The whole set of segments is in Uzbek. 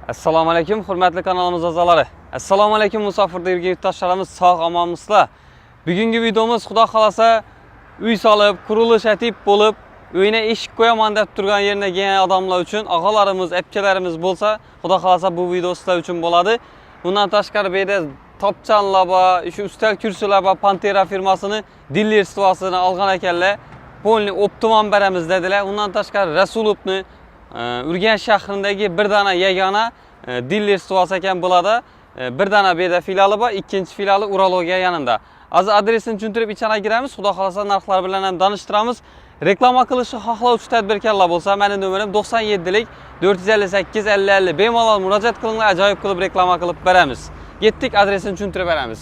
Assalomu alaykum, hurmatli kanalimiz a'zolari. Assalomu alaykum musofirda yurgan yurtdoshlarimiz, sog' omonmisizlar. Bugungi videomiz xudo xolasa uy solib, qurilish atib bo'lib, uyina eshik qo'yaman deb turgan yerga kelgan odamlar uchun, og'alarimiz, apkalarimiz bo'lsa, xudo xolasa bu video sizlar uchun bo'ladi. Bundan tashqari bu yerda topchanlar va shu ustal kursilar va Pantera firmasini dillerstuvasini olgan ekanlar. Polni optimum beramiz dedilar. Undan tashqari Rasulovni Urganch shahrindagi bir dana yagona dillerstuvasi ekan bo'ladi. Bir dana bu yerda filiali bor, ikkinchi filiali Urologiya yanında. Az adresini tushuntirib ichana giramiz. Xudo xolasa narxlar bilan ham tanishtiramiz. Reklama qilishni xohlovchi tadbirkorlar bo'lsa, meni nomerim 97lik 458 50 50. Bemalol murojaat qilinglar, ajoyib qilib reklama qilib beramiz. Ketdik, adresini tushuntirib beramiz.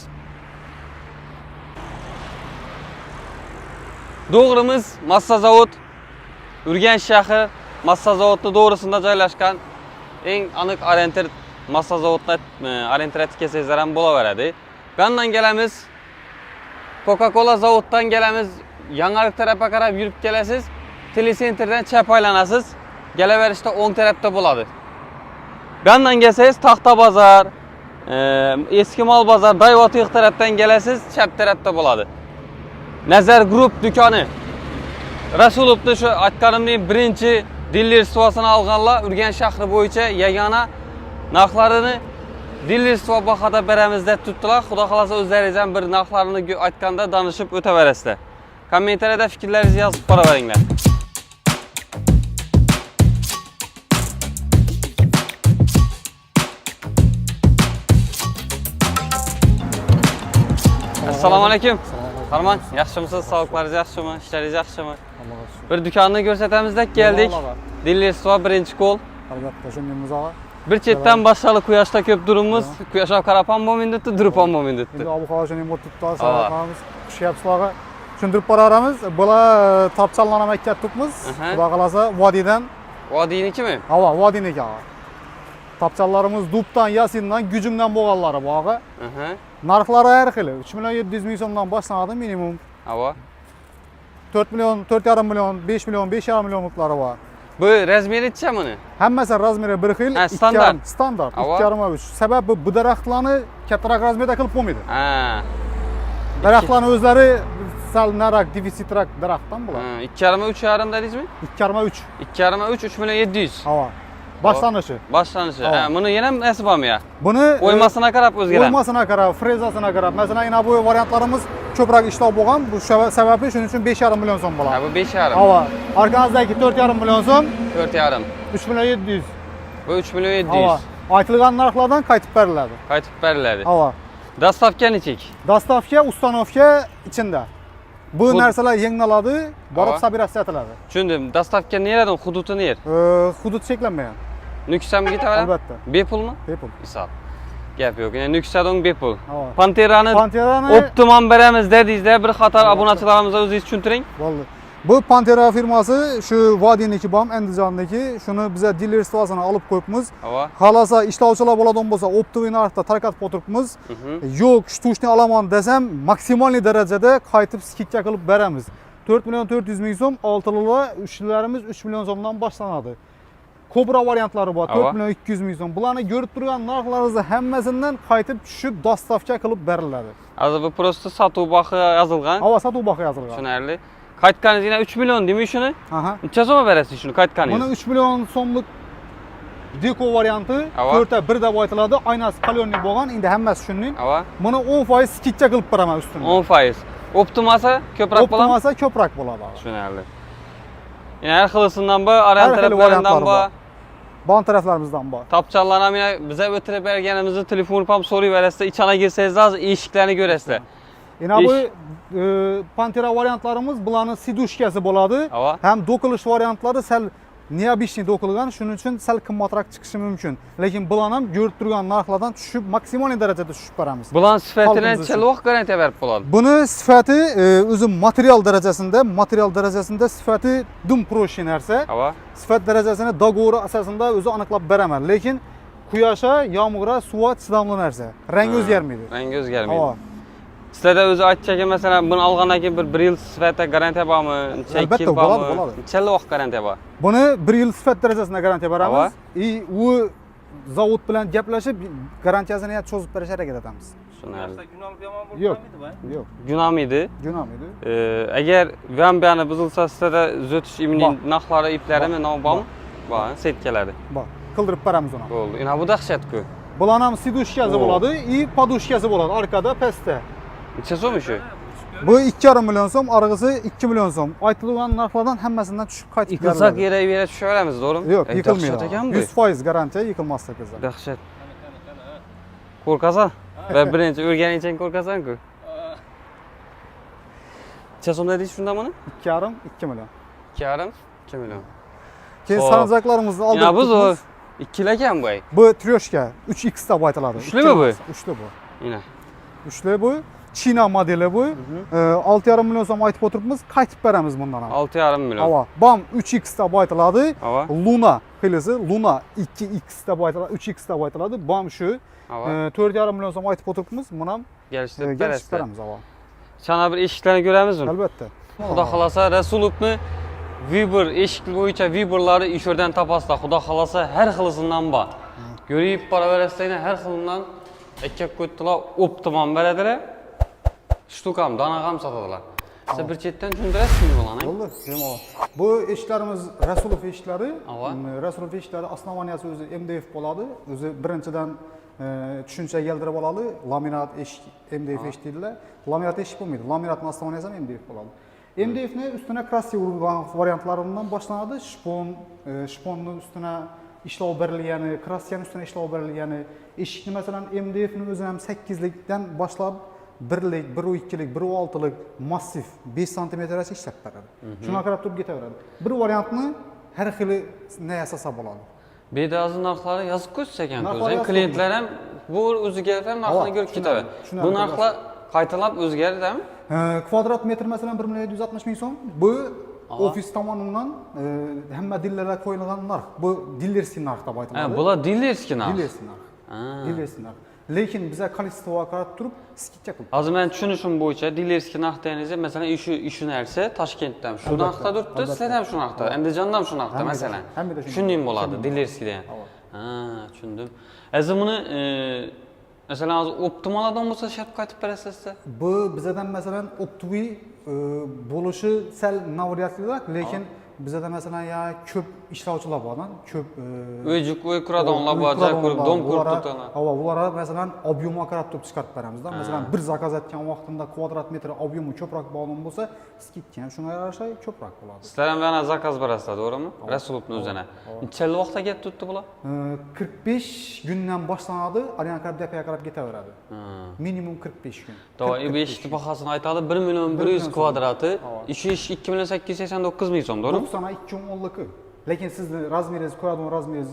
Doğrimiz Massazavod, Urganch shahri Massazavodni doğrusunda joylashgan eng aniq orientir Massazavodda orientir etib kelsangizlar ham bo'laveradi. Bu yerdan kelamiz. Coca-Cola zavoddan kelamiz. Yangilik tarafga qarab yurib kelasiz. Telesentrdan chap aylanasiz. Kelaverishda o'ng tarafda bo'ladi. Bu yerdan kelsangiz Taxta bozor, Eski Mol bozor, Dayvotiq tarafdan kelasiz, chap tarafda bo'ladi. Nazar Group do'koni. Rasulovni shu aytganimning birinchi dillerstuvasini olganlar Urganch shahri bo'yicha yagona narxlarini dillerstuva bahada beramiz deb tutdilar. Xudo xolasa o'zlaringiz ham bir narxlarini aytganda danishib o'taverasizlar. Kommentariyada fikrlaringizni yozib qo'yaveringlar. Assalomu alaykum. Farmon, yaxshimisiz? Sog'liqlaringiz yaxshimi? Ishlaringiz yaxshimi? Bir do'konni ko'rsatamiz deb keldik. Dillerstuva birinchi qo'l. Albatta, shuningimiz og'a. Bir chetdan boshqali quyoshda ko'p durimiz, quyosh qarapam bo'lmaydi, duripam bo'lmaydi. Endi ob-havo shuning o'tibdi, savatamiz, qishyapsizlarga tushuntirib boraveramiz. Bular topchanlarni maktab tupmiz. Xudo xolasa vodiydan. Vodiynikimi? Hava, vodiynik og'a. Topchanlarimiz dubdan, yasindan, gujumdan bo'lganlari bu og'a. Narxlari har xil. 3.700.000 so'mdan boshlanadi minimum. Hava. 4 million, 4,5 million, 5 million, 5,5 millionliklari bor. Bu razmeri necha buni? Hammasi razmeri bir xil, standart. Standart, 2,5 3. Sababi bu daraxtlarni kattaroq razmerda qilib bo'lmaydi. Daraxtlarni o'zlari sal naroq, defitsitrak daraxtdan bo'ladi. 2,5 3,5 dedingizmi? 2,5 3. 2,5 3.700. Hava. Boshlanishi. Boshlanishi. Buni yana nasi bormi ya? Buni o'ymasına qarab o'zgaradi. O'ymasına qarab, frezasına qarab. Masalan, yana bu variantlarimiz ko'proq ishlov bo'lgan. Bu sababi shuning uchun 5,5 million so'm bo'ladi. Bu 5,5. Hava. Orqamizdagi 4,5 million so'm. 4,5. 3.700. Bu 3.700. Hava. Aytilgan narxlardan qaytib beriladi. Qaytib beriladi. Hava. Dastavka nechik? Dastavka, ustanovka içinde. Bu narsalar yengiladi, borib sabiratsiya etiladi. Tushundim. Dastavka nereden? Hududi ner? Hudud cheklanmagan. Nuksam ketaveradi? Albatta. Bepulmi? Bepul. Hisob. Gap yo'q. Ya'ni Nuksadon bepul. Panterani optimum beramiz dedingizda, bir qator obunachilarimizga o'zingiz tushuntiring. Bo'ldi. Bu Pantera firmasi shu vodiyniki bom, Andijonniki, shuni biza dillerstuvasini olib qo'yibmiz. Xolasa ishlovchilar bo'ladigan bo'lsa, optimum narxda tarqatib o'tiribmiz. Yo'q, shu tushni olaman desam, maksimal darajada qaytib skidka qilib beramiz. 4.400.000 so'm, oltilar, uchlarimiz 3 million so'mdan boshlanadi. Kobra variantlari bor, 4.200.000 so'm. Bularni ko'rib turgan narxlaringizni hammasidan qaytib tushib dastavka qilib beriladi. Hozir bu prosta sotuv bahi yozilgan. Hava sotuv bahi yozilgan. Tushunarli. Qaytganingiz yana 3 million deymi shuni? Necha so'm berasiz shuni qaytganingiz? Buni 3 million so'mlik deko varianti 4ta 1 deb aytiladi. Aynasi qalyonni bo'lgan, endi hammasi shuning. Buni 10% skidcha qilib beraman ustini. 10%. Optimasa ko'proq bo'ladi. Optimasa ko'proq bo'ladi. Tushunarli. Yana har xilisidan bor, oriant taraflaridan bor. Bon taraflarimizdan bor. Topchanlar ham biza o'tirib berganimizni telefon ham so'rayverasizlar, ichana girsangiz hozir eshiklarni ko'rasizlar. Yana bu Pantera variantlarimiz bularning sidushkasi bo'ladi. Ham dokilish variantlari sal neobishniy dokilgan, shuning uchun sal qimmatroq chiqishi mumkin. Lekin bularni ham ko'rib turgan narxlardan tushib, maksimal darajada tushib beramiz. Bularning sifatini necha vaqt garantiya berib bo'ladi? Buni sifati o'zi material darajasida sifati dum proshi narsa. Sifat darajasini dogovor asosida o'zi aniqlab beraman. Lekin quyoshga, yomg'irga, suvga chidamli narsa. Rangi o'zgarmaydi. Rangi o'zgarmaydi. Sizlarda o'zi aytchaki, masalan, buni olgandan keyin bir yil sifatida garantiya bormi? Albatta, bo'ladi. Necha vaqt garantiya bor? Buni 1 yil sifat darajasida garantiya beramiz. U zavod bilan gaplashib garantiyasini ham cho'zib berishga harakat etamiz. Tushunarli. Gün alıp yaman bo'lib Yo'q. qolmaydimi? Yo'q, Gunamiydi. jo'namaydi. Agar vambiyani buzilsa sizda zo'tish iminin narxlari iplarimi bormi? Bor, setkalari. Bor, qildirib beramiz uni. Bo'ldi. Ina bu dahshatku. Bularning ham sidushkasi Oo. bo'ladi, и podushkasi bo'ladi arkada, pastda. Necha so'm shu? Bu 2,5 million so'm, arig'isi 2 million so'm. Aytilgan narxlardan hammasidan tushib qaytib Yıkılsak yere tushaveramiz, to'g'rimi? Yo'q, yıkılmaydi. Dahshat ekan bu. 100% garantiya yıkılmaslik bizda. Dahshat. Qo'rqasan? Va birinchi o'rganishdan qo'rqasan-ku. Necha so'm dedingiz shunda buni? 2,5 2 million. 2,5 2 million. Keyin Xo'p. sarzaklarimizni oldik. Ya bu zo'r. Ikkilagan bu. Bu tryoshka 3x deb aytiladi. Uchlimi bu? Uchli bu. Ina. Uchli bu. China modeli bu. 6,5 million so'm aytib o'tiribmiz, qaytib beramiz bundan ham. 6,5 million. Ava, BAM 3x deb aytiladi. Ava. Luna pilisi, Luna 2x deb aytiladi, 3x deb aytiladi. BAM shu. Ava. 4,5 million so'm aytib o'tiribmiz, buni ham Gelishtirib gelishtirib berasiz. beramiz. Ava. Sana bir eshiklarni ko'ramizmi? Albatta. Xudo xolasa Rasulovni Vibur eshik bo'yicha Viburlari ish yerdan topasizlar. Xudo xolasa har xilisidan bor. Ko'rib boraverasizlar, har xilidan ikkak ko'tdilar, optimum beradilar. Shtukam, donag'am sotadilar. Siz bir chetdan tushuntirasizmi bo'lani? Bo'ldi, bemalol. Bu eshiklarimiz Rasulov eshiklari. Ava. Rasulov eshiklari основанияsi o'zi MDF bo'ladi. O'zi birinchidan tushuncha keltirib oladi. Laminat eshik, MDF eshik deydilar. Laminat eshik bo'lmaydi. Laminatning основанияsi ham MDF bo'ladi. MDF'ni ustuna kraska urilgan variantlaridan boshlanadi. Shponni ustuna ishlov berilgani, kraskani ustuna ishlov berilgani, eshikni masalan MDF'ni o'zi ham 8likdan boshlab 1lik, 1,2lik, 1,6lik massiv 5 sm ishlab beradi. Shuna qarab turib ketaveradi. Bir variantni har xili ne yasasa bo'ladi. Bedazi narxlari yozib qo'ysa ekan Narxlar o'zi. yozib Klientlar ham bu o'ziga ham narxini ko'rib ketadi. Bu narxlar qaytalab o'zgaradimi? Kvadrat metr masalan 1 million 760 ming so'm. Bu ofis tomonidan hamma dillarga qo'yilgan narx. Bu dillerskiy narx deb aytiladi. Bular dillerskiy narx. Dillerskiy narx. Dillerskiy narx. Lekin biza kolичествоga qarab turib skidcha qilib. Hozir men tushunishim bo'yicha dillerskiy narx deganingizda masalan shu narsa Toshkentdan shu narxda turibdi, sizlar ham shu narxda, Andijonda ham shu narxda masalan. Shunday bo'ladi dillerskiyda ham. Ha, tushundim. Hozir buni masalan hozir optimaldan bo'lsa shart qaytib berasizlar. Bu bizadan masalan optiviy bo'lishi sal navriyatsizroq, lekin bizada masalan ya ko'p ishlovchilar bordan, ko'p uy quradiganlar bor, joy qurib, dom qurib turadilar. Ava, ularga masalan obyumga qarab turib chiqarib beramizda. Masalan, bir zakaz etgan vaqtimda kvadrat metr obyumi ko'proq bo'lgan bo'lsa, skidga ham shunga yarasha ko'proq bo'ladi. Sizlar ham yana zakaz berasizlar, to'g'rimi? Rasulovning o'zini. Necha vaqtga kelib turibdi bular? 45 kundan boshlanadi, Ariankardaga qarab ketaveradi. Minimum 45 kun. To'g'ri, bu eshikni bahosini aytadi 1 million 100 kvadrati, ish 2 million 889 ming so'm, to'g'rimi? Sana 2 o'nliki. Lekin sizni razmeringiz, qo'yadigan razmeringiz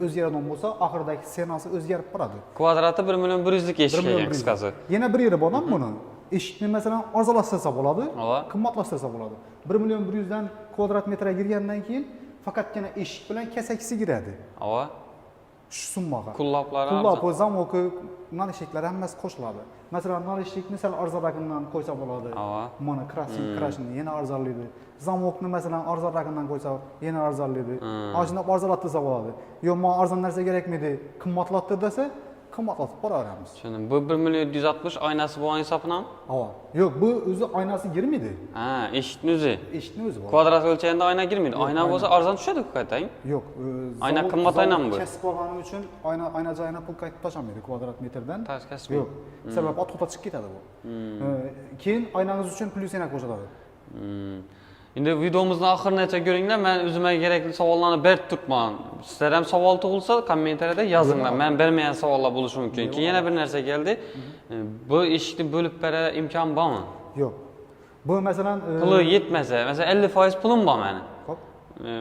o'zgaradigan bo'lsa, oxiridagi senasi o'zgarib boradi. Kvadrati 1 million 100 lik eshik ekan qisqasi. Yana bir yeri bordan buni. Eshikni masalan arzonlashtirsa bo'ladi, Ava. qimmatlashtirsa bo'ladi. 1 million 100 dan kvadrat metrga kirgandan keyin faqatgina eshik bilan kasakisi kiradi. Ava. Shu summaga. Qullaplari. Qullab, zamoki, nal eshiklari hammasi qo'shiladi. Masalan, nal eshikni sal arzonroqidan qo'ysa bo'ladi. Ava. Mana krashni yana arzonlaydi. Zamokni masalan arzonroqidan qo'ysa yana arzonlaydi. Ajnab arzonlattirsa bo'ladi. Yo, men arzon narsa kerakmidi, qimmatlattir desa, qimmatlatib boraveramiz. Tushundim. Bu 1 million 160 oynasi bo'lgan hisobdan? Ava. Yo'q, bu o'zi oynasi girmaydi. Ha, eshikning o'zi. Eshikni o'zi bor. Kvadrat o'lchaganda oyna girmaydi. Oyna bo'lsa arzon tushadi-ku qaytang. Yo'q, Oyna qimmat oynami bu? Kesib olganim uchun oyna joyini pul qaytib tashlamaydi kvadrat metrdan. Kasb. Yo'q. Sabab ot-ota chiqib ketadi bu. Keyin oynangiz uchun plyus yana qo'shiladi. Endi videomizning oxirigacha ko'ringlar. Men o'zimga kerakli savollarni berib turibman. Sizlar ham savol tug'ilsa, kommentariyada yozinglar. Men bermagan savollar bo'lishi mumkin. Keyin yana bir narsa keldi. Bu eshikni bo'lib bera imkon bormi? Yo'q. Bu masalan Puli yetmasa, masalan 50% pulim bor meni. Hop.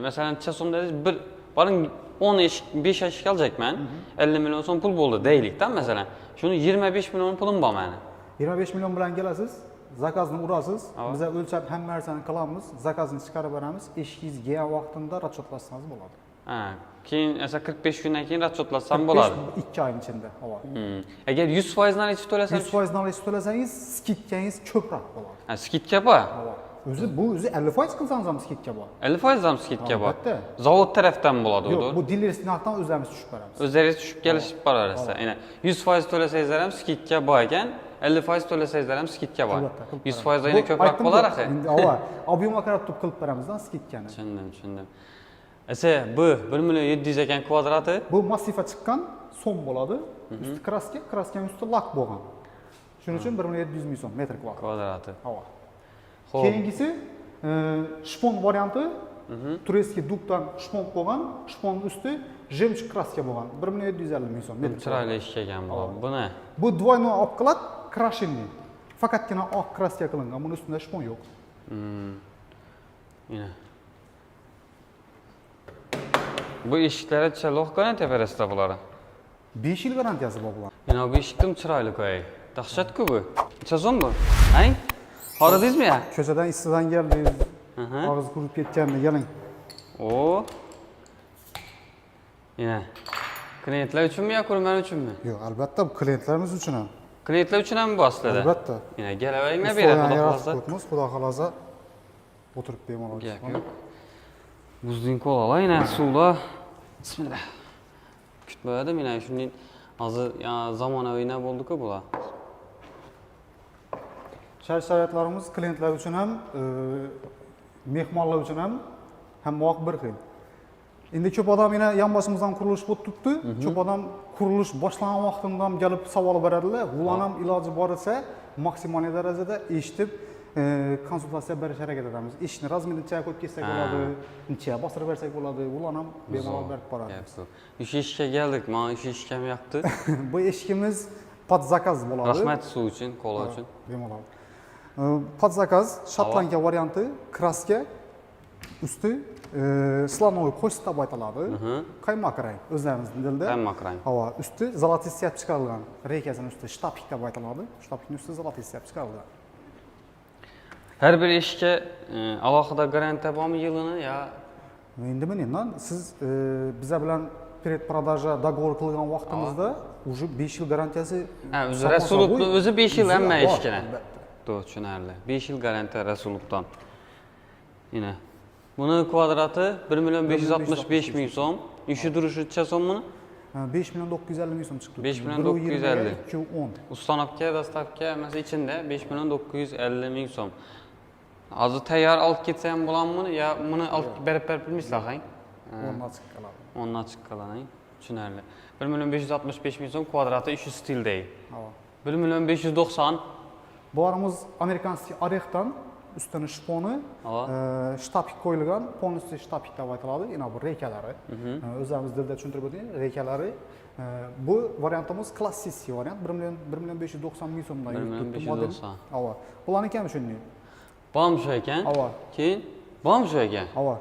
Masalan, necha so'm dedingiz? Bir boring 10 eshik, 5 eshik olacakman. 50 million so'm pul bo'ldi deylikdan masalan. Shuni 25 million pulim bor meni. 25 million bilan kelasiz. Zakazni urasiz. Biz o'lchab hamma narsani qilamiz, zakazni chiqarib beramiz. Eshikingizga kelgan vaqtida ratsotlasangiz bo'ladi. Ha, keyin esa 45 kundan keyin ratsotlasam bo'ladi. 2 oy ichida. Agar 100% dan ichib to'lasam, 100% dan ichib to'lasangiz, skidkangiz ko'proq bo'ladi. Ha, skidka bor. Bu o'zi 50% qilsangiz ham skidka bor. 50% ham skidka bor. Albatta. Zavod tarafdan bo'ladi u. Yo'q, bu dealerlik narxdan o'zlarimiz tushib beramiz. O'zlaringiz tushib kelishib boraverasiz. Ya'ni 100% to'lasangizlar ham skidka bor ekan, 50% to'lasangizlar ham skidka bor. 100% yana ko'proq bo'lar axir. Ava, obyomga qarab turib qilib beramizdan skidkani. Tushundim. Esa bu 1 million 700 ekan kvadrati. Bu massifa chiqqan so'm bo'ladi. Usti kraska usti lak bo'lgan. Shuning uchun 1 million 700 ming so'm metr kvadrati. Havo. Keyingisi shpon varianti. Turistki dukdan shpon bo'lgan, shpon usti jemchug kraska bo'lgan. 1 million 750 ming so'm metr. Chiroyli ish kelgan bo'ladi. Buni bu двойной obqilat krashinli. Faqatgina oq kraska qilingan. Buning ustida shpon yo'q. Mana. Bu eshiklari chaloq garantiya berasizlar bularni. 5 yil garantiyasi bor bular. Mana bu eshikdim chiroyli qo'y. Dahshat-ku bu. Necha so'm bu? Ang? Qoradingizmi ya? Ko'chadan issidan keldingiz. Og'iz qurib ketganda keling. O. Mana. Klientlar uchunmi yo ko'rman uchunmi? Yo'q, albatta bu klientlarimiz uchun ham. Klientlar uchun ham bu aslida. Albatta. Mana kelaveringlar bu yerga xudo xolasa. Xudo xolasa o'tirib bemalol. Buzning qo'lala, yana suvlar. Bismillah. Kutmadim, mana shunday hozir zamonaviy bo'ldi-ku bular. Shart-sharoitlarimiz klientlar uchun ham, mehmonlar uchun ham hamma bir xil. Endi ko'p odam yana yonboshimizdan qurilish bo'lib turibdi. Ko'p odam qurilish boshlangan vaqtimdan kelib savol beradilar. Ular ham iloji boricha maksimal darajada eshitib konsultatsiya berish harakat etamiz. Ishni razmerini necha qo'yib ketsak bo'ladi, necha bostirib bersak bo'ladi, ular ham bemalol berib boramiz. O'sha ishga keldik, men o'sha ishga yoqdi. Bu eshikimiz pod zakaz bo'ladi. Rahmat suv uchun, kola uchun. Bemalol. Pod zakaz Shotlandiya varianti, kraska usti слоновый кость deb aytiladi. Qaymoq rang, o'zlarimizning dilda. Qaymoq rang. Havo, usti zolotый siyab chiqarilgan. Reykasining usti shtapik deb aytiladi. Shtapikning usti zolotый siyab chiqarilgan. Har bir ishga alohida garantiya bormi yilini yo? Endi mendan siz biza bilan predprodaja dogovor qilgan vaqtimizda уже 5 yil garantiyasi. O'zi Rasulubning o'zi 5 yil hamma ishga. To'g'ri, tushunarli. 5 yil garantiya Rasulubdan. Mana buni kvadrati 1 million 565 ming so'm. Ishi turishi necha so'm buni? 5 million 950 ming so'm chiqdi. 5 million 950. 210. Ustanovka, dastavka masa içinde 5 million 950 ming so'm. Hozir tayyor olib ketsa ham bo'ladimi yo buni olib berib bilmaysizlar hang? Ondan chiqib qoladi. Ondan chiqib qoladi. Tushunarli. 1 million 565 ming so'm kvadrati ishi stilday. 1 million 590. Borimiz amerikanskiy orexdan ustini shponi, shtapik qo'yilgan, polностью shtapik deb aytiladi. Yana bu reykalari. O'zimiz dilda tushuntirib o'taylik, reykalari. Bu variantimiz klassik variant 1 million 590 ming so'mdan yuribdi model. Ava. Bularni ham shunday. Bormi shu ekan? Ava. Keyin bormi shu ekan? Ava.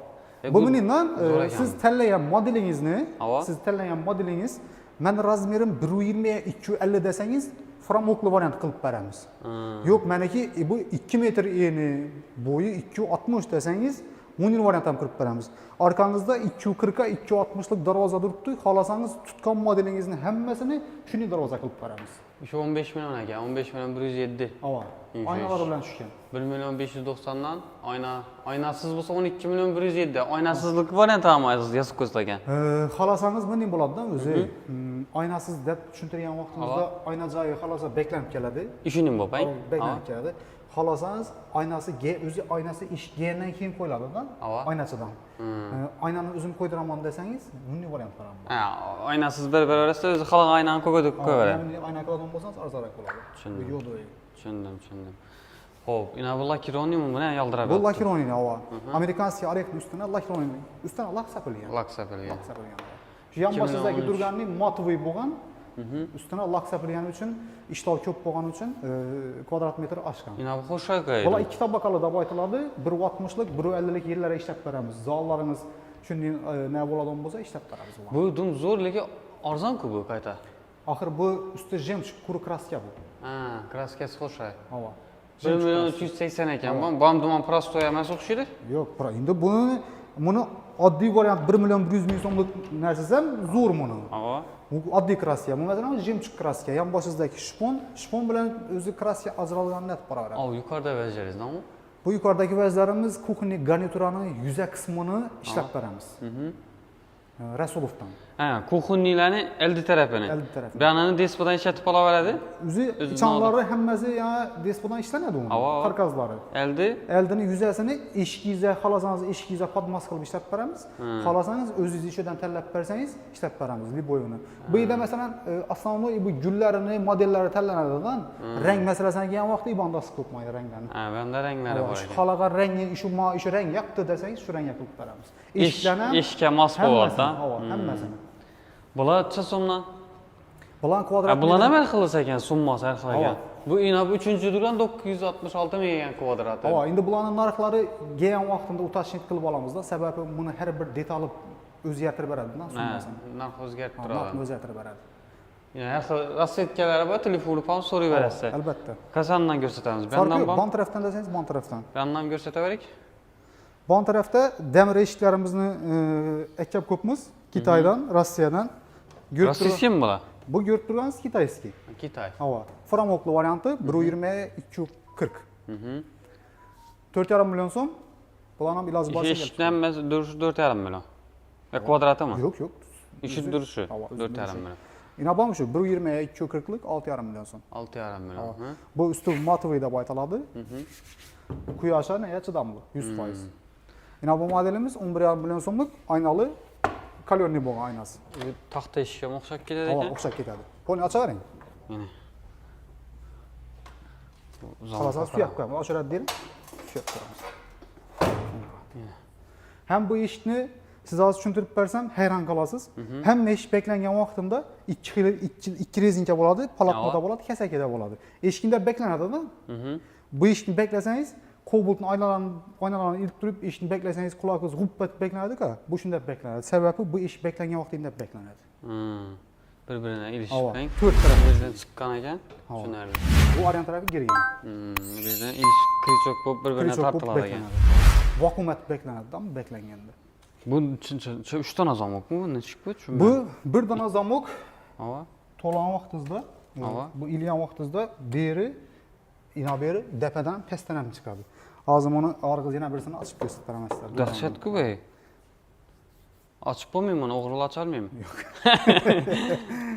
Bu mendan siz tanlagan modelingiz, men razmerim 120 250 desangiz, framokli variant qilib beramiz. Yo'q, meniki bu 2 metr eni, bo'yi 260 desangiz, 10 yil variant ham qilib beramiz. Orqangizda 240 ga 260 lik darvoza turibdi. Xolasangiz tutgan modelingizni hammasini shunday darvoza qilib beramiz. Shu 15 million ekan, 15 million 107. Ava. Oynalar bilan tushgan. 1 million 590 dan oynasiz bo'lsa 12 million 107. Oynasizlik varianti ham yozib qo'yilgan. Xolasangiz bunday bo'ladi-da o'zi. Oynasiz deb tushuntirgan vaqtimizda oyna joyi xolosa beklanib keladi. Ishining bo'pay. Beklanib keladi. Xolasangiz oynasi o'zi oynasi ish geldan keyin qo'yiladi-da, oynachidan. Oynani o'zim qo'ydiraman desangiz, bunday variant beraman. Oynasiz bir-birasida o'zi xalq oynani qo'yib qo'yaveradi. Oyna qiladigan bo'lsangiz arzonroq bo'ladi. Tushundim. Xo'p, ina bu lakironiymi buni yaldirab? Bu lakironin, ava. Amerikanskiy orexning ustuna lakironin, ustuna lak sapilgan. Lak sapilgan. Shu yonboshizdagi turganning motoviy bo'lgan. Ustuna lak sapilgani uchun, ishlov ko'p bo'lgani uchun kvadrat metr oshgan. Ina bu xo'shayqay. Bular ikki tabaqali deb aytiladi. 160 lik, 150 lik yerlarga ishlab beramiz. Zallarimiz shunday nima bo'ladigan bo'lsa ishlab beramiz. Bu dum zo'rligi arzon-ku bu qayta. Axir bu usti jemchug quru kraska bu. Kraskasi xo'shay. Ava. 1 million 380 ekan. Bom dumon prostoy emas o'xshaydi? Yo'q, endi buni oddiy variant 1 million 100 ming so'mlik narsasi ham zo'r buni. Ava. Bu oddiy kraska. Bu masalan jemchug kraska, yonboshizdagi shpon bilan o'zi kraska ajralganini aytib boraveradi. Yuqorida bajaringizmi? Bu yukarıdaki vəzlərimiz kuxni garnituranın yüzə qismini işləb verəmiz. Rasulovdan. Ha, kuxunnilarni eldi tarafini. Eldi tarafini. Banani despodan işletip alaveradi. Üzü çanları həmməzi ya despodan işlənədi onun. Karkazları. Eldi. Eldini yüzəsini eşkizə, xalasanız eşkizə padmas qılıb işləb verəmiz. Xalasanız özünüz işədən təlləb versəniz işləb verəmiz liboyunu. Bu da məsələn основной bu güllərini, modelləri təllənədən rəng məsələsinə gələn vaxt ibanda sıxılmayır rənglərini. Ha, bəndə rəngləri var. Xalağa rəngi, şu rəng yapdı desəniz şu rəng yapıb verəmiz. İşkə mas bolar da. Həmməsini. Bular neçə so'mdan? Bulan kvadrat. Bular nə mərx qılırsa ekan, summası hər xil ekan. Bu inab 3-cü durdan 966 milyon kvadratı. Ava, indi bulanın narxları gələn vaxtında utaşınıq qılıb alamızda. Səbəbi bunu hər bir detalı özgərtir verədi lan summasını. Narx özgərtir duradi. Narx özgərtir verədi. Yəni hər xil rassetkaları var, telefonu falan soruyu verəsə. Əlbəttə. Qasandan göstərəmiz. Farqı ban tərəfdən desəniz ban tərəfdən. Yandan göstərə verik. Ban tərəfdə dəmir eşiklərimizni əkəb qopumuz Kitaydan, Rusiyadan. Rossiya mı bula? Bu görüb durğanız Kitayski. Kitay. Ava. Framoklu variantı 1.20'ye 240. 4,5 milyon so'm. Bulanam ilazı başı geldi. İşlənməz duruşu 4,5 milyon. Və kvadratı mı? Yok. İşi duruşu 4,5 milyon. İnabam şu 1.20'ye 240'lık 6,5 milyon so'm. 6,5 milyon. Bu üstü matıvı da baytaladı. Kuyaşa neye çıdamlı? 100%. İnabam modelimiz 11,5 milyon so'mluk aynalı kalorni boğa aynası. Taxta işə oxşaq gedər Ava, ekan. oxşaq gedədi. Bunu açarın. Yəni. Xalasan su yap qoyalım. Aşağı deyim. Su yap qoyalım. Hem bu işini siz az düşündürüb bərsəm heyran qalasınız. Hem iş beklənən vaxtında 2 rezinka boladı, palatmada boladı, kəsəkədə boladı. Eşkində beklənədi da. Bu işini bekləsəniz Kobultun aynalarını ilk durub işini bekləsəniz kulağınız hubbət beklənədi ka, bu işində beklənədi. Səbəbi bu iş beklənən vaxtında beklənədi. Bir-birinə ilişmək. Dörd tərəf. Birdən çıxqan ekan, düşünərli. Bu aryan tərəfi geri gəldi. Birdən iliş, kriçok bu bir-birinə tartıladı ekan. Vakuumət beklənədi da mı beklənəndə? Bu 3 dana zamok mu? Nə çıxıb bu? Bu bir dana zamok. Ava. Tolan vaxtınızda, bu ilyan vaxtınızda beri inaberi dəpədən pəstənəm çıxadı. Azım onu arqız yenə birisini açıb göstərəm istədim. Dəhşət ki bey. Açıb olmayayım onu, oğrulu açar mıyım? Yok.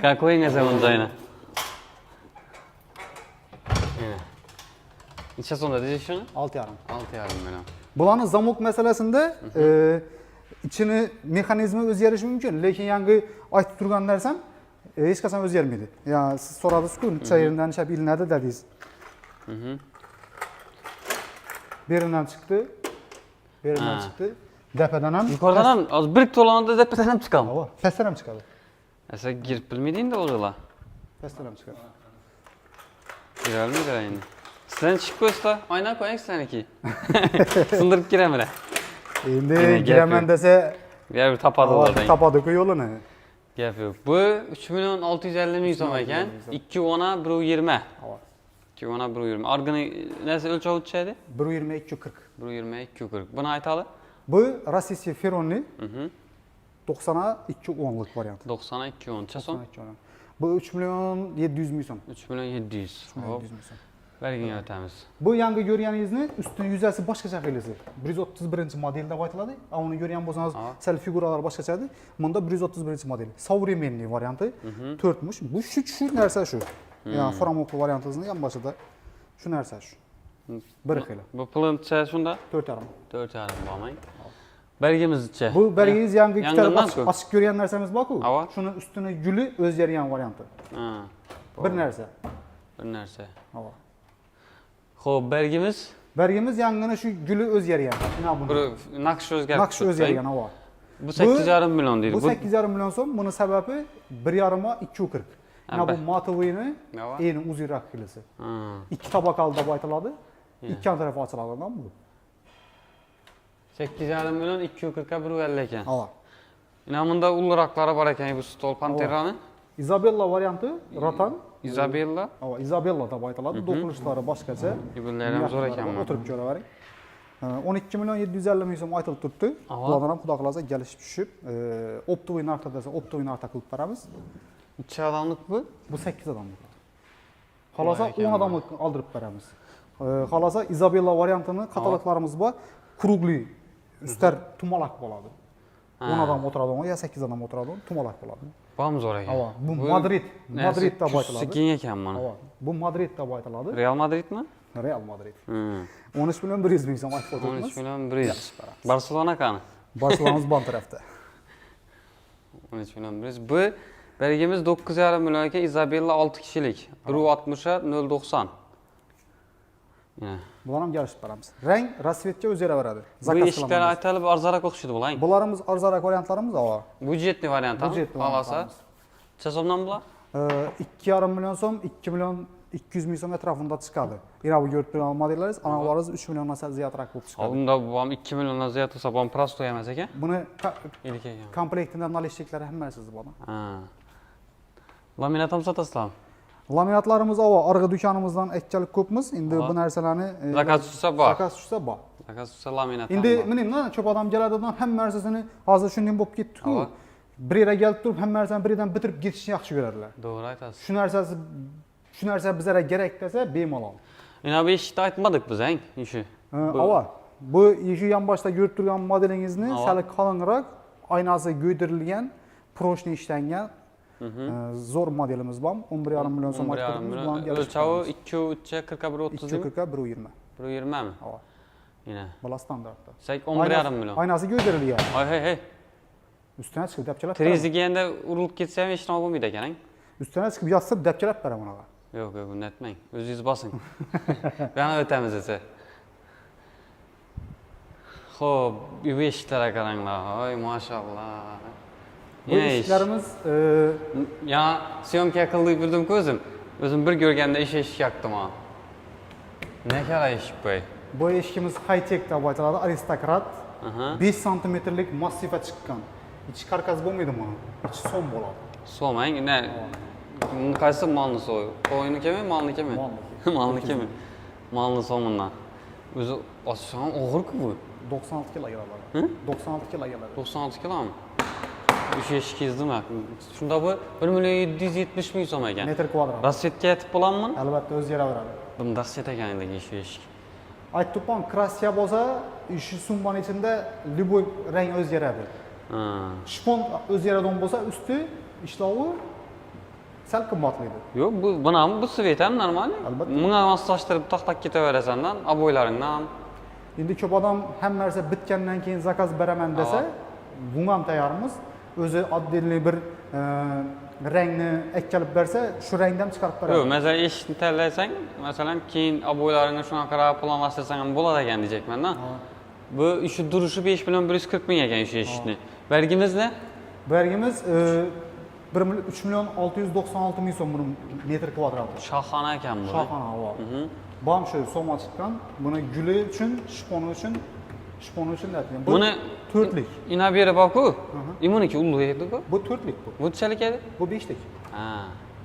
Какой ne zaman cayına? Yine. Neçə sonda deyəcək şunu? 6,5. 6,5 milyon. Bulanın zamok məsələsində içini mexanizmi özgəriş mümkün. Lakin yanğı aytıb durğan dərsəm heç qasan özgərməydi. Yəni siz soradınız ki, çayırından şəb il nədir dediniz? Birindən çıxdı. Birindən çıxdı. Dəpədən həm. Yukarıdan hem az bir dolananda dəpədən hem çıxam. Hava, pəstənəm çıxadı. Əsə girib bilmədin də oğrula. Pəstənəm çıxadı. Girer mi girer yine? Sen çık göster. Aynen koyak sen iki. Sındırıp giremire. İndi girəmən desə Bir tapadı oradan. tapadı ki yolunu. Gep yok. Bu 3 milyon 650 milyon som ekan. 2 ona 1,20. 2 ona 1,20. Argını nəsə ölçü uçaydı? 1.20 240. 1,20 240. Buna aytalı? Bu Rasisi Ferroni 90'a 210'luk variant. 90'a 210. Çason? Bu 3 milyon 700 milyon son. 3 milyon 700. Hop. Vergin yöntemiz. Bu yanğı görüyəninizin üstünün yüzəsi başqa şəkilisi. 131-ci modeldə baytıladı. Onu görüyən bolsanız səl figuralar başqaçadır. Bunda 131-ci model. Savremenli variantı 4'müş. Bu şu nərsə şu. Yəni framoklu variantının yan başında şu nərsə şu. Bir xeyli. Bu pılın şunda? 4,5. 4,5 bağmayın. Belgemiz içe. Bu belgeyiz yanğı iki Yangından tərəf çok. açıq görüyən nərsəmiz bax bu. Ava. Şunun üstünü gülü özgəriyən variantı. Ha. Bir nərsə. Bir nərsə. Ava. Xo'p, belgimiz? Belgimiz yangını şu gülü özgəriyən. İna bunu. Bu nakş özgərib. Nakş özgəriyən ava. Bu 8,5 milyon deyil. Bu 8,5 milyon son. Bunun səbəbi 1,5'a 240. İna bu matıvını eyni uzun kilisi. İki tabakalı da baytıladı. İki yan tərəfi açıladı lan bu. 8,5 milyon 240'a 1,50 ekan. Ava. İnamında ulrakları var ekan bu stol panteranın. Isabella variantı ratan. Isabella. Ava Isabella da baytıladı. Dokunuşları başqaça. Birbirlərim zor ekan mı? Oturup görə verin. 12 milyon 750 milyon aytılıb tutdu. Bunlardan ham qudaqlarsa gəlişib düşüb. Optovin arta desa optovin arta qılıb veramiz. 2 adamlık bu. Bu 8 adamlık. Qalasa 10 adamlık aldırıb veramiz. Xolasa Isabella variantini kataloglarimiz bor. Krugli, üstler tumalak bo'ladi. 10 adam o'tiradi, ya 8 adam o'tiradi, tumalak bo'ladi. Bormi zo'r ekan? Bu Madrid deb aytiladi. Keng ekan mana. Bu Madrid deb aytiladi. Real Madridmi? Real Madrid. 13 million 100 ming so'm aytib o'tibmiz. 13 million 100. Barselona qani? Barselonamiz bon tarafda. 13 million 100. Bu bergimiz 9,5 million ekan, Isabella 6 kishilik. 160 090. Bular ham yarashib beramiz. Rang, rasvetga o'zgaraveradi. Bu eshiklar aytilib arzonroq o'xshaydi bular. Bularimiz arzonroq variantlarimiz bor. Budjetli variant ham. Xolasa. Necha so'mdan bular? 2,5 million so'm, 2 million 200 ming so'm atrofida chiqadi. Yana bu 4 million modellaringiz, anavariz 3 milliondan ziyodroq bo'lib chiqadi. Unda bu ham 2 milliondan ziyod bo'lsa, bu ham prosto emas ekan. Buni ilik ekan. Komplektidan nalishliklari hammasi bor. Laminat ham sotasizlar? Laminatlarimiz arg'i do'konimizdan ekkalik ko'pmiz. Endi bu narsalarni zakaz tushsa bor. Zakaz tushsa bor. Zakaz tushsa laminat. Endi menimdan ko'p odam keladidan hamma narsasini hozir shunday bo'lib ketdi-ku. Bir yere kelib turib hamma narsani biridan bitirib ketishni yaxshi ko'radilar. To'g'ri aytasiz. Shu narsa bizlarga kerak desa bemalol. Yana bu eshikni aytmadik biz, ishi. Bu ishi yonboshda ko'rib turgan modelingizni sal qalinroq, oynasi go'ydirilgan, proshni ishlangan zo'r modelimiz bor. 11,5 million so'm aytib o'lchovi 2 41 30 2 120. 120 mi? Yine. Bala standartda. 11,5 million. Oynasi go'ydirilgan. Hey. Üstüne chiqib dapchalab. Treziga endi urilib ketsa ham hech nima bo'lmaydi ekan. Üstüne chiqib yotsib dapchalab beraman unaqa. Yo'q, buni aytmang. O'zingiz bosing. Yana o'tamiz esa. Xo'p, bu eshiklarga qaranglar. Voy, mashallah. Bu eshiklarimiz yana syomka qildik bildim-ku o'zim. O'zim bir ko'rganda eshik yoqdim ha. Ne kadar eshik bu? Bu eshikimiz high-tech deb aytiladi, aristokrat. 5 santimetrlik massifa chiqqan. İçi karkas bo'lmaydi mana. İçi so'm bo'ladi. So'mang, qaysi molni so'y? Qo'ynikimi, molnikimi? Molnikimi? Molni so'mindan. O'zi ochsam og'ir-ku bu. 96 kilo keladi. 96 kilo keladi. 96 kilomi? O'sha eshikingizdimi? Shunda bu 1 million 770 ming so'm ekan. Metr kvadrat. Rasvetga aytib bo'ladimi? Albatta o'zgaraveradi. Bunda rasvet ekanligi shu eshik. Aytibman, kraska bo'lsa, shu summaning ichida любой rang o'zgaradi. Shpon o'zgaradigan bo'lsa, usti ishlovi sal qimmatlaydi. Yo'q, bu svet ham normal. Bunga moslashtirib taqtaq ketaverasandan, aboylaringdan. Endi ko'p odam hamma narsa bitgandan keyin zakaz beraman desa, bunga ham tayyormiz. O'zi oddiy bir rangni ekkalib bersa, shu rangdan chiqarib beradi. Yo'q, masalan, eshikni tanlasang, masalan, keyin aboylaringni shunaqa qarab planlashtirsang ham bo'ladi ekan deyapman-da. Bu ishi durishi 5 million 140 ming ekan shu eshikni. Vergimiz ne? Vergimiz 3 milyon 696 ming so'm metr kvadratı. Shohona ekan bu. Shohona, va. Bam shu so'm chiqqan. Buni guli uchun, shponi uchun aytgan. Buni 4lik. Ina beri bor-ku. Imuniki ulug' edi bu. Bu 4lik bu. Bu nechalik edi? Bu 5lik.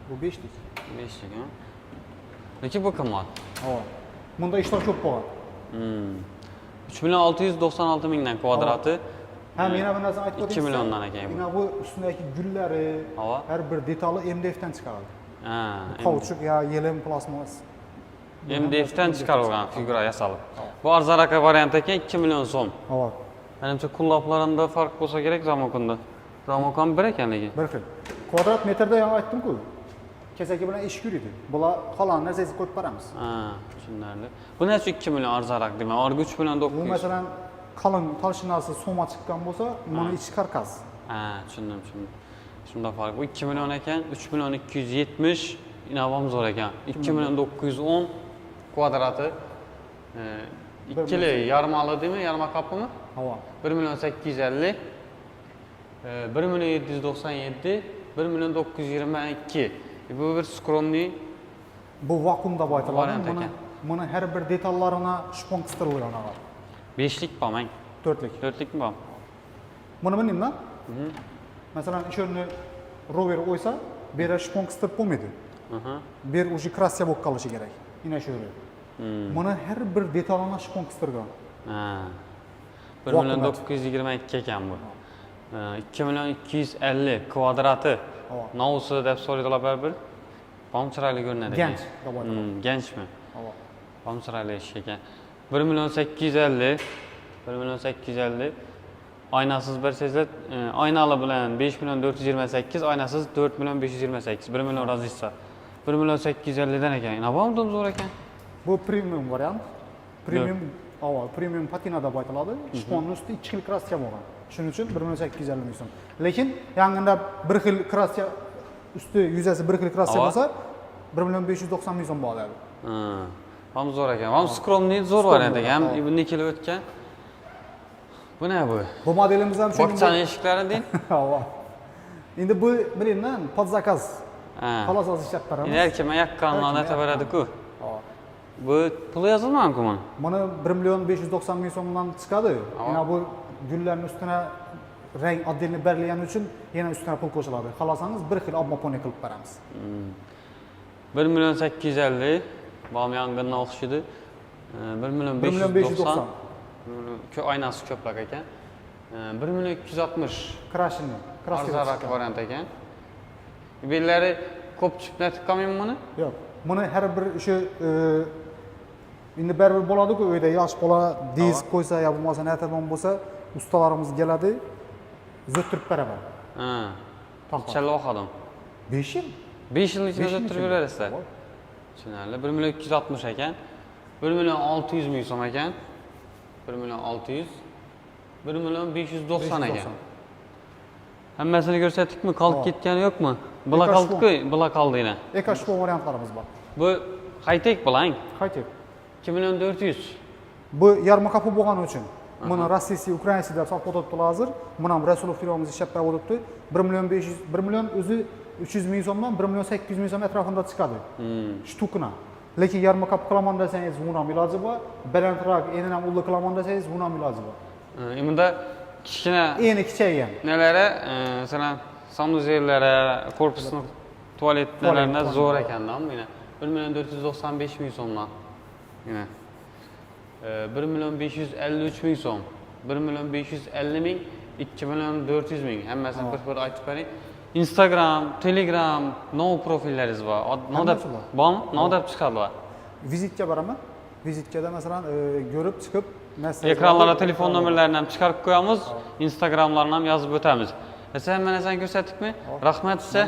Bu 5lik. 5lik, ha. Lekin bu qimmat. Bunda ishlar ko'p bo'ladi. 3 million 696 mingdan kvadrati. Hem yine bir narsa aytib 2 milliondan ekan bu. Yine bu üstündeki güllari, her bir detaylı MDF'den çıkarıldı. Kauçuk ya yelim plasmas. MDF'den çıkarılgan figura yasalıb. Bu arzonroq variant ekan 2 million so'm. Menimcha qullablarında fark bo'lsa kerak Zamokonda. Zamokon bir ekanligi. Bir xil. Kvadrat metrda yana aytdim-ku. Kesaki bilan ish yuradi. Bular qalan narsani qo'yib beramiz. Tushunarli. Bu necha 2 million arzonroq deyman. Orga 3 million 900. Bu masalan qalin talshinasi so'ma chiqqan bo'lsa, buni ichi karkas. Tushundim. Shunda farq. Bu 2 million ekan, 3 million 270 inavom zo'r ekan. 2 million 910 kvadrati. İkili yarmalı değil mi? Yarma kapı mı? 1 milyon 850, 1 milyon 797, 1 milyon 922. Bu bir skromli. Bu vakumda baytıladi. Buni her bir detallarına şpon qistirılgan agar. 5lik bo'lmang. 4lik. 4lik mi bor? Buni bilmayman. Masalan, ishonni rover o'ysa, bu yerga shpon qistirib bo'lmaydi. Bu yer уже krasya bo'lib qolishi kerak. Yine şöyle. Buni her bir detalına şpon qistirgan. 1 milyon 922 ekan bu. 2 milyon 250 kvadratı. Nausu deb so'raydilar baribir. Bom chiroyli ko'rinadi. Genç. Genchmi? Bamsıraylı eşek ekan. 1.850 1.850 aynasız bersizler, aynalı bilan 5.428, aynasız 4.528, 1 million razıysa 1.850'den ekan. Nabamdım zo'r ekan. Bu premium variant. Premium avval premium patina deb aytiladi. Shponning usti 2 xil kraska bo'lgan. Shuning uchun 1.850 ming so'm. Lekin yangida bir xil kraska usti yuzasi bir xil kraska bo'lsa 1.590 ming so'm bo'ladi. Ham zo'r ekan. Ham skromniy zo'r variant ekan. Ham nikeli o'tgan. Bu ne bu? Bu modelimiz ham shu. Bokchani eshiklari deng. Avval. Endi bu bilimdan pod zakaz. Xolos ishlab beramiz. Endi erkima yaqqanlarni aytaveradi-ku. Bu puli yozilmagan-ku mana. Mana 1.590 ming so'mdan chiqadi. Yana bu gullarning ustuna rang oddiy berilgani uchun yana ustuna pul qo'shiladi. Xohlasangiz bir xil obma poni qilib beramiz. 1.850 bam yang'indan o'xshaydi. 1.590 aynasi ko'plak ekan. 1.260 Krashini, arzonroq variant ekan. Bellari ko'p chipnatib qolmaymi buni? Yo'q. Buni har bir o'sha endi baribir bo'ladi-ku, uyda yosh bola disk qo'ysa yo bo'lmasa natadon bo'lsa, ustalarimiz keladi, zo'ttirib beraman. Chala o'qidim. 5 yil? 5 yil ichida zo'ttirib berasizlar. Tushunarli. 1.260 ekan. 1.600 ming so'm ekan. 1.600 1.590 ekan. Hammasini ko'rsatdikmi? Qolib ketgani yo'qmi? Bular qoldi-ku, bular qoldi yana. Ekoshpo variantlarimiz bor. Bu high-tech bilan. High-tech. 2.400. Bu yarmi kapı bo'lgani uchun. Buni Rossiyasi, Ukrainasi deb sotib o'tibdi hozir. Buni ham Rasulov firmamiz ishlab berib o'tibdi. 1 million o'zi 300 ming so'mdan 1.800 ming so'm atrofida chiqadi. Shtukina. Lekin yarmi kapı qilaman desangiz, buni ham iloji bor. Balandroq, enini ham ulli qilaman desangiz, buni ham iloji bor. Bunda kichkina eni kichaygan. Nelari, masalan, sanuzellari, korpusni tualetlarida zo'r ekanda, mana 1.495 ming so'mdan. Mana 1.553 ming so'm, 1.550 ming, 2.400 ming. Hammasini bir aytib bering. Instagram, Telegram, no profillaringiz bor. Nodab bormi? Nodab chiqadilar. Vizitga boraman. Vizitkada masalan ko'rib chiqib, ekranlarga telefon nomerlarini ham chiqarib qo'yamiz, Instagramlarni ham yozib o'tamiz. Hamma narsani ko'rsatdikmi? Rahmat sizga.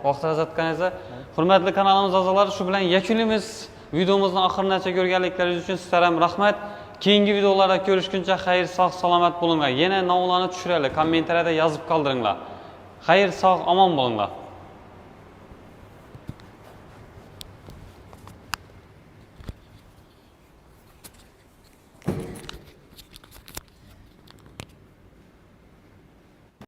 Vaqt ajratganingizga. Hurmatli kanalimiz a'zolari, shu bilan yakunlaymiz. Videomizni oxirigacha ko'rganliklaringiz uchun sizlarga ham rahmat. Keyingi videolarda ko'rishguncha xayr, sog' salomat bo'linglar. Yana navlarni tushiraylik, kommentariyada yozib qoldiringlar. Xayr, sog', omon bo'linglar.